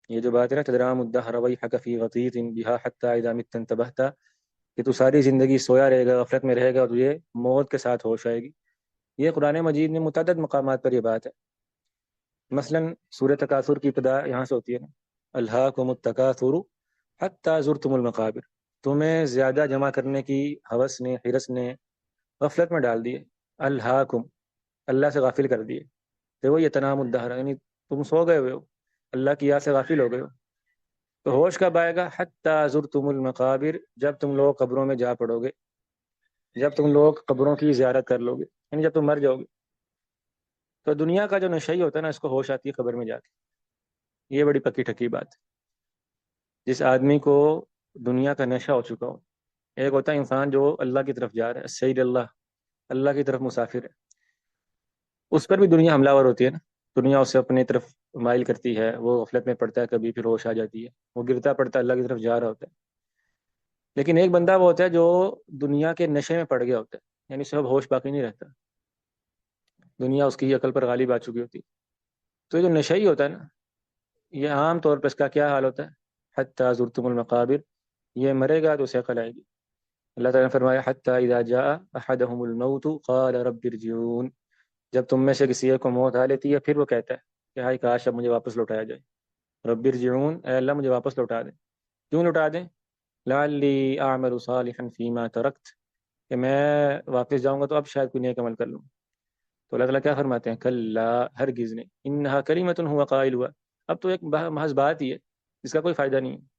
یہ جو بات ہے نا تدرام الدہر ویحک فی غطیط بہا حتی اذا مت انتبہت، کہ تو ساری زندگی سویا رہے گا، غفلت میں رہے گا، اور تجھے موت کے ساتھ ہوش آئے گی. یہ قرآن مجید میں متعدد مقامات پر یہ بات ہے. مثلا سورہ تکاثر کی ابتدا یہاں سے ہوتی ہے نا، الہاکم التکاثر حتی زرتم المقابر. تمہیں زیادہ جمع کرنے کی ہوس نے، حرص نے غفلت میں ڈال دیے. الہاکم، اللہ سے غافل کر دیے. تو وہ یہ تنام الدہر، یعنی تم سو گئے ہوئے ہو، اللہ کی یاد سے غافل ہو گئے ہو. تو ہوش کب آئے گا؟ حتی زرتم المقابر، جب تم لوگ قبروں میں جا پڑو گے، جب تم لوگ قبروں کی زیارت کر لو گے، یعنی جب تم مر جاؤ گے. تو دنیا کا جو نشئی ہوتا ہے نا، اس کو ہوش آتی ہے قبر میں جا کے. یہ بڑی پکی ٹکی بات ہے. جس آدمی کو دنیا کا نشہ ہو چکا ہو، ایک ہوتا ہے انسان جو اللہ کی طرف جا رہا ہے، سید اللہ، اللہ کی طرف مسافر ہے، اس پر بھی دنیا حملہ ور ہوتی ہے نا. دنیا اسے اپنی طرف مائل کرتی ہے، وہ غفلت میں پڑتا ہے، کبھی پھر ہوش آ جاتی ہے، وہ گرتا پڑتا ہے، اللہ کی طرف جا رہا ہوتا ہے. لیکن ایک بندہ وہ ہوتا ہے جو دنیا کے نشے میں پڑ گیا ہوتا ہے، یعنی سب ہوش باقی نہیں رہتا، دنیا اس کی عقل پر غالب آ چکی ہوتی ہے. تو یہ جو نشئی ہوتا ہے نا، یہ عام طور پہ اس کا کیا حال ہوتا ہے؟ حتی زرتم المقابر، یہ مرے گا تو اسے عقل آئے گی. اللہ تعالیٰ نے فرمایا حتی اذا جاء احدهم الموت قال رب ارجعون، جب تم میں سے کسی ایک کو موت آ لیتی ہے، پھر وہ کہتا ہے کہ ہائے کاش اب مجھے واپس لوٹایا جائے. رب ارجعون، اے اللہ مجھے واپس لوٹا دیں. کیوں لوٹا دیں؟ لعلی اعمل صالحا فیما ترکت، کہ میں واپس جاؤں گا تو اب شاید کوئی نیک عمل کر لوں. تو اللہ تعالیٰ کیا فرماتے ہیں؟ کلا، ہرگز نہیں، انہا کلمۃ ہوا قائل ہوا، اب تو ایک محض بات ہی ہے، اس کا کوئی فائدہ نہیں ہے.